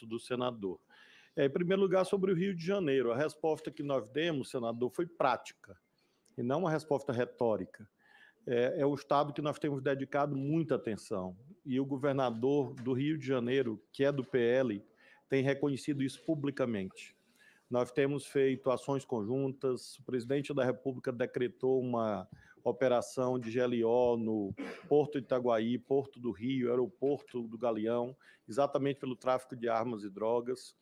questionamento do senador. Em primeiro lugar, sobre o Rio de Janeiro, a resposta que nós demos, senador, foi prática, e não uma resposta retórica. É o estado que nós temos dedicado muita atenção, e o governador do Rio de Janeiro, que é do PL, tem reconhecido isso publicamente. Nós temos feito ações conjuntas, o presidente da República decretou uma operação de GLO no Porto de Itaguaí, Porto do Rio, Aeroporto do Galeão, exatamente pelo tráfico de armas e drogas.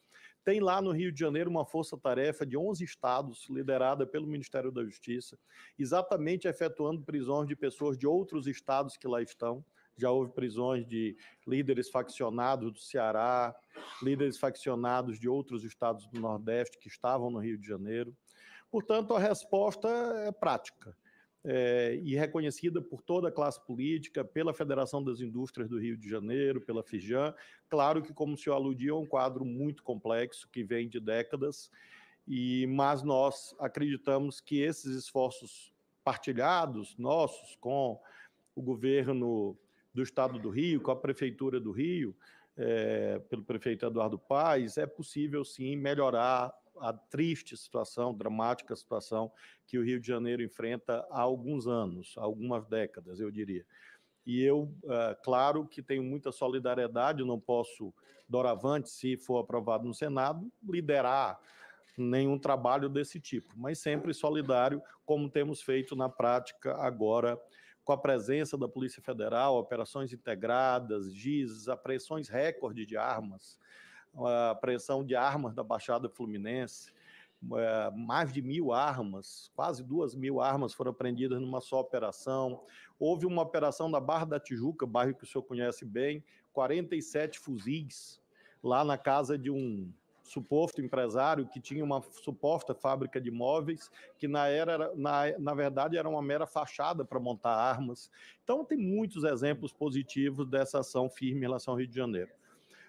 Tem lá no Rio de Janeiro uma força-tarefa de 11 estados, liderada pelo Ministério da Justiça, exatamente efetuando prisões de pessoas de outros estados que lá estão. Já houve prisões de líderes faccionados do Ceará, líderes faccionados de outros estados do Nordeste que estavam no Rio de Janeiro. Portanto, a resposta é prática e reconhecida por toda a classe política, pela Federação das Indústrias do Rio de Janeiro, pela FIJAM. Claro que, como o senhor aludiu, é um quadro muito complexo, que vem de décadas, mas nós acreditamos que esses esforços partilhados, nossos, com o governo do Estado do Rio, com a Prefeitura do Rio, pelo prefeito Eduardo Paes, é possível, sim, melhorar a triste situação, dramática situação que o Rio de Janeiro enfrenta há alguns anos, há algumas décadas, eu diria. E eu, claro que tenho muita solidariedade, não posso, doravante, se for aprovado no Senado, liderar nenhum trabalho desse tipo, mas sempre solidário, como temos feito na prática agora, com a presença da Polícia Federal, operações integradas, GIS, apreensões recorde de armas, a apreensão de armas da Baixada Fluminense, mais de 1.000 armas, quase 2.000 armas foram apreendidas numa só operação. Houve uma operação na Barra da Tijuca, bairro que o senhor conhece bem, 47 fuzis, lá na casa de um suposto empresário que tinha uma suposta fábrica de móveis, que na verdade era uma mera fachada para montar armas. Então tem muitos exemplos positivos dessa ação firme em relação ao Rio de Janeiro.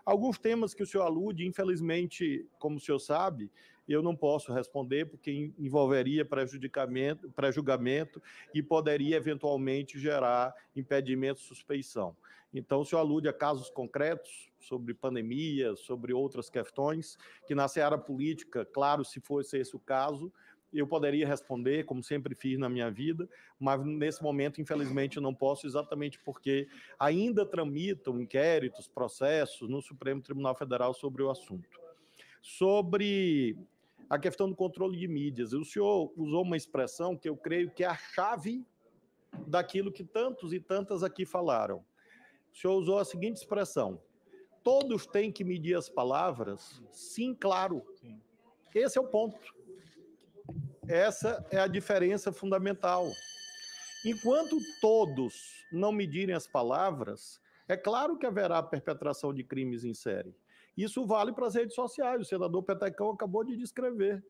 Alguns temas que o senhor alude, infelizmente, como o senhor sabe, eu não posso responder porque envolveria pré-julgamento e poderia eventualmente gerar impedimento de suspeição. Então, o senhor alude a casos concretos sobre pandemia, sobre outras questões, que na seara política, claro, se fosse esse o caso, eu poderia responder, como sempre fiz na minha vida, mas nesse momento, infelizmente, não posso, exatamente porque ainda tramitam inquéritos, processos no Supremo Tribunal Federal sobre o assunto. Sobre a questão do controle de mídias, o senhor usou uma expressão que eu creio que é a chave daquilo que tantos e tantas aqui falaram. O senhor usou a seguinte expressão: todos têm que medir as palavras? Sim, claro. Sim. Esse é o ponto. Essa é a diferença fundamental. Enquanto todos não medirem as palavras, é claro que haverá perpetração de crimes em série. Isso vale para as redes sociais, o senador Petecão acabou de descrever.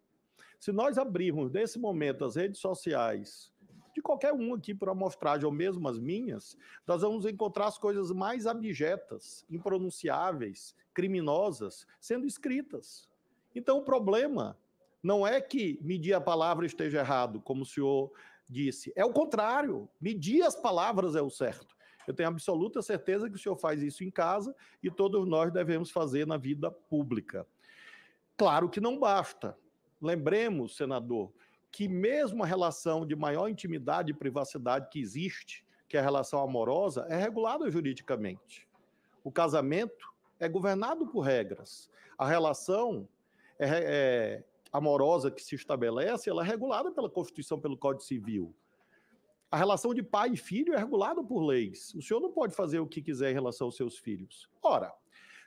Se nós abrirmos, nesse momento, as redes sociais, de qualquer um aqui por amostragem, ou mesmo as minhas, nós vamos encontrar as coisas mais abjetas, impronunciáveis, criminosas, sendo escritas. Então, o problema não é que medir a palavra esteja errado, como o senhor disse. É o contrário. Medir as palavras é o certo. Eu tenho absoluta certeza que o senhor faz isso em casa e todos nós devemos fazer na vida pública. Claro que não basta. Lembremos, senador, que mesmo a relação de maior intimidade e privacidade que existe, que é a relação amorosa, é regulada juridicamente. O casamento é governado por regras. A relação amorosa que se estabelece, ela é regulada pela Constituição, pelo Código Civil. A relação de pai e filho é regulada por leis. O senhor não pode fazer o que quiser em relação aos seus filhos. Ora,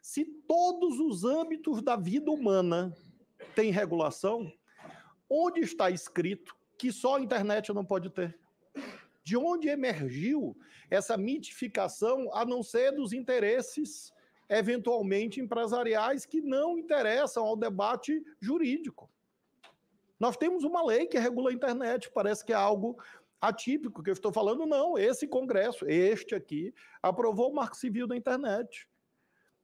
se todos os âmbitos da vida humana têm regulação, onde está escrito que só a internet não pode ter? De onde emergiu essa mitificação, a não ser dos interesses, eventualmente, empresariais que não interessam ao debate jurídico? Nós temos uma lei que regula a internet, parece que é algo atípico que eu estou falando. Não, esse Congresso, este aqui, aprovou o Marco Civil da internet.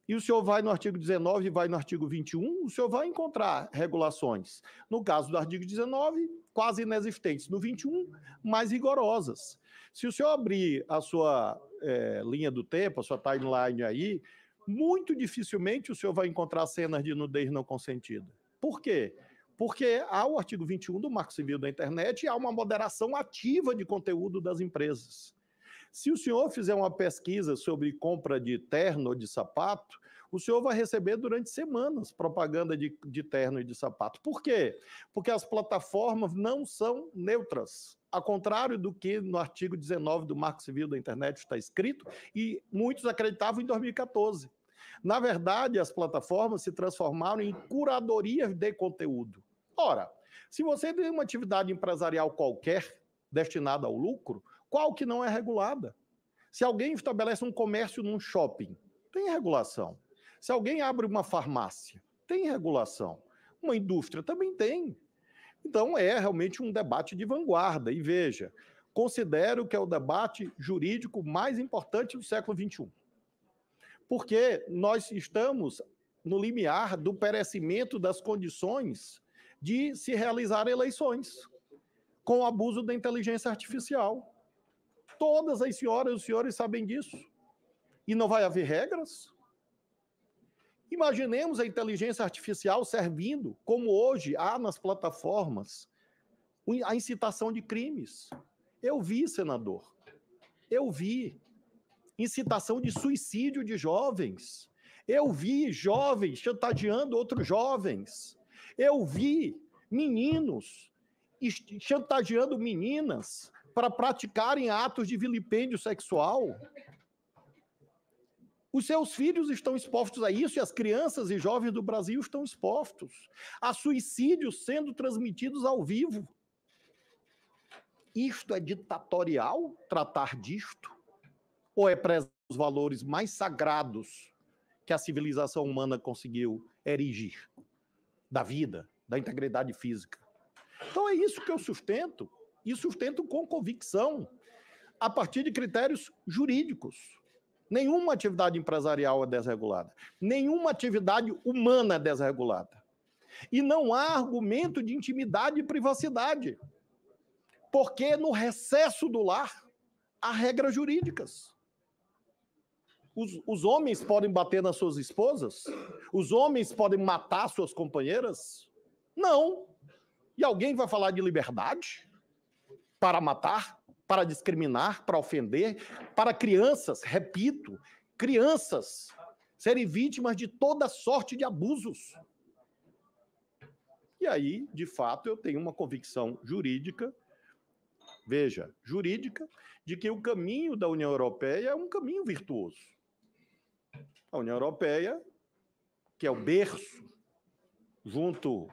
E o senhor vai no artigo 19 e vai no artigo 21, o senhor vai encontrar regulações. No caso do artigo 19, quase inexistentes. No 21, mais rigorosas. Se o senhor abrir a sua linha do tempo, a sua timeline aí, muito dificilmente o senhor vai encontrar cenas de nudez não consentida. Por quê? Porque há o artigo 21 do Marco Civil da Internet e há uma moderação ativa de conteúdo das empresas. Se o senhor fizer uma pesquisa sobre compra de terno ou de sapato, o senhor vai receber durante semanas propaganda de terno e de sapato. Por quê? Porque as plataformas não são neutras. Ao contrário do que no artigo 19 do Marco Civil da Internet está escrito, e muitos acreditavam em 2014. Na verdade, as plataformas se transformaram em curadorias de conteúdo. Ora, se você tem uma atividade empresarial qualquer destinada ao lucro, qual que não é regulada? Se alguém estabelece um comércio num shopping, tem regulação. Se alguém abre uma farmácia, tem regulação. Uma indústria também tem. Então, é realmente um debate de vanguarda. E veja, considero que é o debate jurídico mais importante do século XXI. Porque nós estamos no limiar do perecimento das condições de se realizar eleições com o abuso da inteligência artificial. Todas as senhoras e os senhores sabem disso. E não vai haver regras? Imaginemos a inteligência artificial servindo, como hoje há nas plataformas, a incitação de crimes. Eu vi, senador, eu vi incitação de suicídio de jovens. Eu vi jovens chantageando outros jovens. Eu vi meninos chantageando meninas para praticarem atos de vilipêndio sexual. Os seus filhos estão expostos a isso e as crianças e jovens do Brasil estão expostos a suicídios sendo transmitidos ao vivo. Isto é ditatorial, tratar disto? Ou é prezar os valores mais sagrados que a civilização humana conseguiu erigir? Da vida, da integridade física. Então é isso que eu sustento, e sustento com convicção, a partir de critérios jurídicos. Nenhuma atividade empresarial é desregulada. Nenhuma atividade humana é desregulada. E não há argumento de intimidade e privacidade. Porque no recesso do lar há regras jurídicas. Os homens podem bater nas suas esposas? Os homens podem matar suas companheiras? Não. E alguém vai falar de liberdade? Para matar? Para discriminar? Para ofender? Para crianças, repito, crianças serem vítimas de toda sorte de abusos. E aí, de fato, eu tenho uma convicção jurídica, veja, jurídica, de que o caminho da União Europeia é um caminho virtuoso. A União Europeia, que é o berço, junto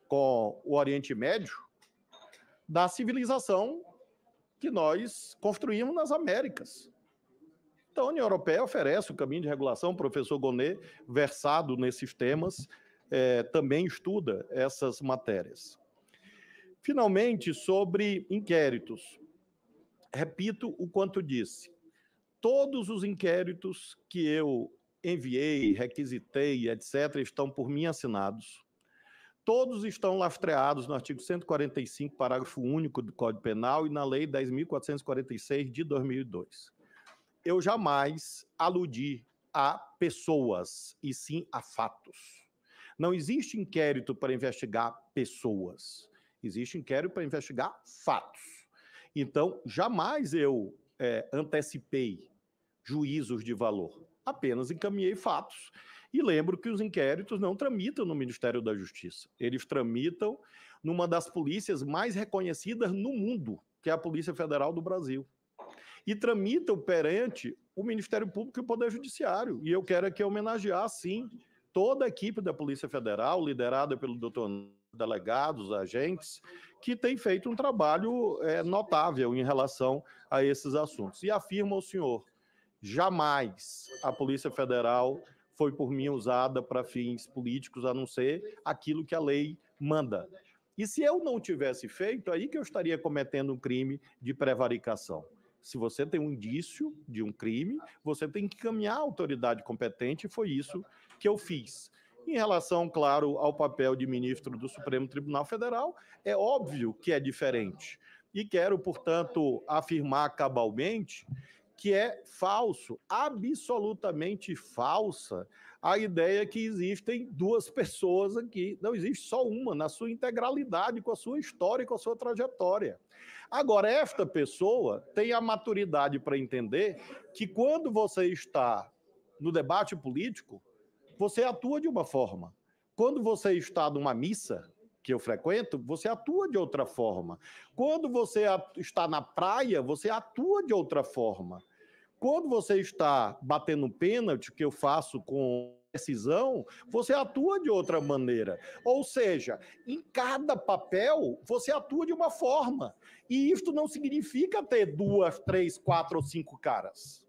com o Oriente Médio, da civilização que nós construímos nas Américas. Então, a União Europeia oferece o caminho de regulação. O professor Gonnet, versado nesses temas, também estuda essas matérias. Finalmente, sobre inquéritos. Repito o quanto disse. Todos os inquéritos que eu enviei, requisitei, etc., estão por mim assinados. Todos estão lastreados no artigo 145, parágrafo único do Código Penal e na Lei 10.446 de 2002. Eu jamais aludi a pessoas, e sim a fatos. Não existe inquérito para investigar pessoas. Existe inquérito para investigar fatos. Então, jamais eu antecipei juízos de valor. Apenas encaminhei fatos. E lembro que os inquéritos não tramitam no Ministério da Justiça. Eles tramitam numa das polícias mais reconhecidas no mundo, que é a Polícia Federal do Brasil. E tramitam perante o Ministério Público e o Poder Judiciário. E eu quero aqui homenagear, sim, toda a equipe da Polícia Federal, liderada pelo doutor delegados, agentes, que tem feito um trabalho notável em relação a esses assuntos. E afirmo ao senhor, jamais a Polícia Federal foi por mim usada para fins políticos, a não ser aquilo que a lei manda. E se eu não tivesse feito, aí que eu estaria cometendo um crime de prevaricação. Se você tem um indício de um crime, você tem que caminhar à autoridade competente, e foi isso que eu fiz. Em relação, claro, ao papel de ministro do Supremo Tribunal Federal, é óbvio que é diferente. E quero, portanto, afirmar cabalmente que é falso, absolutamente falsa, a ideia que existem duas pessoas aqui. Não existe só uma, na sua integralidade, com a sua história e com a sua trajetória. Agora, esta pessoa tem a maturidade para entender que quando você está no debate político, você atua de uma forma. Quando você está numa missa, que eu frequento, você atua de outra forma. Quando você está na praia, você atua de outra forma. Quando você está batendo pênalti, que eu faço com precisão, você atua de outra maneira. Ou seja, em cada papel, você atua de uma forma. E isto não significa ter 2, 3, 4 ou 5 caras.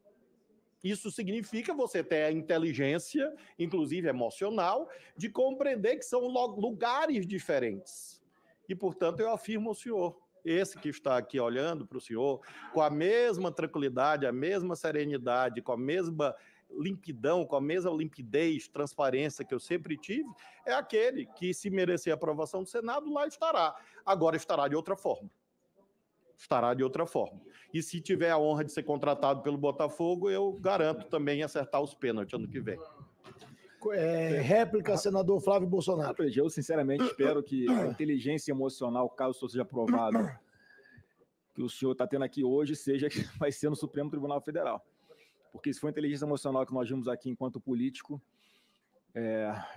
Isso significa você ter a inteligência, inclusive emocional, de compreender que são lugares diferentes. E, portanto, eu afirmo ao senhor, esse que está aqui olhando para o senhor, com a mesma tranquilidade, a mesma serenidade, com a mesma limpidão, com a mesma limpidez, transparência que eu sempre tive, é aquele que, se merecer a aprovação do Senado, lá estará. Agora estará de outra forma. Estará de outra forma. E se tiver a honra de ser contratado pelo Botafogo, eu garanto também acertar os pênaltis ano que vem. Réplica, senador Flávio Bolsonaro. Eu, sinceramente, espero que a inteligência emocional, caso o senhor seja aprovado, que o senhor está tendo aqui hoje, seja que vai ser no Supremo Tribunal Federal. Porque se for a inteligência emocional que nós vimos aqui enquanto político,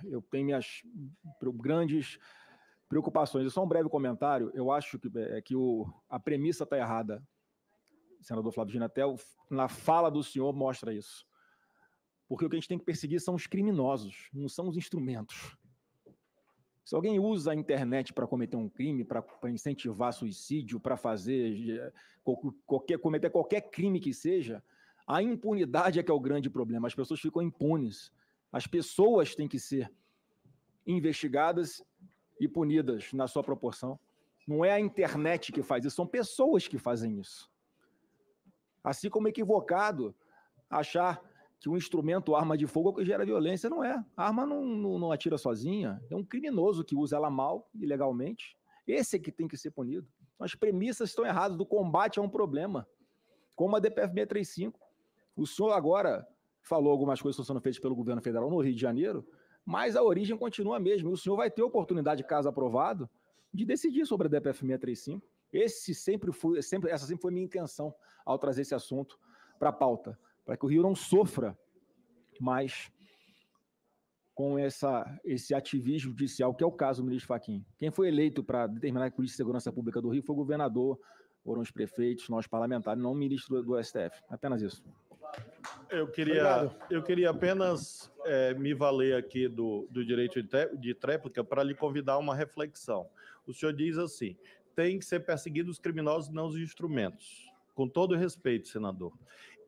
eu tenho minhas grandes preocupações. Só um breve comentário. Eu acho que a premissa está errada, senador Flávio Dino, até na fala do senhor mostra isso. Porque o que a gente tem que perseguir são os criminosos, não são os instrumentos. Se alguém usa a internet para cometer um crime, para incentivar suicídio, para cometer qualquer crime que seja, a impunidade é que é o grande problema. As pessoas ficam impunes. As pessoas têm que ser investigadas e punidas na sua proporção. Não é a internet que faz isso, são pessoas que fazem isso. Assim como é equivocado achar que um instrumento, arma de fogo, é o que gera violência. Não é. A arma não atira sozinha. É um criminoso que usa ela mal, ilegalmente. Esse é que tem que ser punido. As premissas estão erradas do combate a um problema. Como a DPF 635. O senhor agora falou algumas coisas que estão sendo feitas pelo governo federal no Rio de Janeiro, mas a origem continua a mesma. E o senhor vai ter oportunidade, caso aprovado, de decidir sobre a DPF 635. Essa sempre foi a minha intenção ao trazer esse assunto para a pauta, para que o Rio não sofra mais com esse ativismo judicial, que é o caso do ministro Fachin. Quem foi eleito para determinar a política de segurança pública do Rio foi o governador, foram os prefeitos, nós parlamentares, não o ministro do STF. Apenas isso. Eu queria apenas me valer aqui do direito de tréplica para lhe convidar a uma reflexão. O senhor diz assim, tem que ser perseguidos os criminosos e não os instrumentos. Com todo respeito, senador.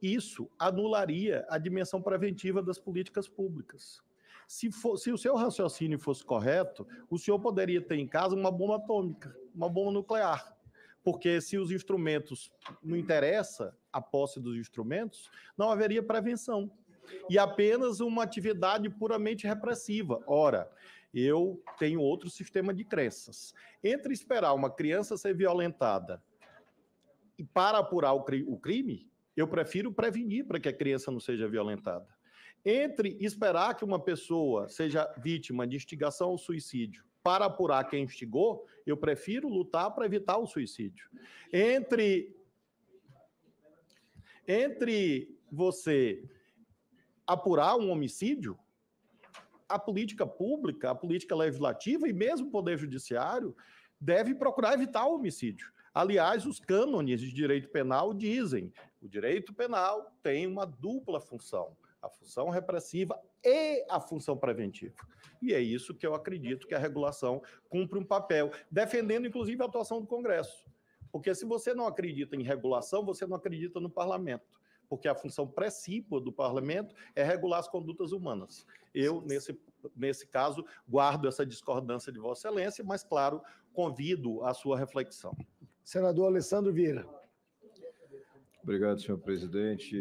Isso anularia a dimensão preventiva das políticas públicas. Se o seu raciocínio fosse correto, o senhor poderia ter em casa uma bomba atômica, uma bomba nuclear. Porque se os instrumentos não interessa a posse dos instrumentos, não haveria prevenção. E apenas uma atividade puramente repressiva. Ora, eu tenho outro sistema de crenças. Entre esperar uma criança ser violentada e para apurar o crime, eu prefiro prevenir para que a criança não seja violentada. Entre esperar que uma pessoa seja vítima de instigação ao suicídio para apurar quem instigou, eu prefiro lutar para evitar o suicídio. Entre você apurar um homicídio, a política pública, a política legislativa e mesmo o Poder Judiciário deve procurar evitar o homicídio. Aliás, os cânones de direito penal dizem que o direito penal tem uma dupla função, a função repressiva e a função preventiva. E é isso que eu acredito que a regulação cumpre um papel, defendendo inclusive a atuação do Congresso. Porque se você não acredita em regulação, você não acredita no parlamento. Porque a função principal do parlamento é regular as condutas humanas. Eu, nesse caso, guardo essa discordância de Vossa Excelência, mas, claro, convido a sua reflexão. Senador Alessandro Vieira. Obrigado, senhor presidente.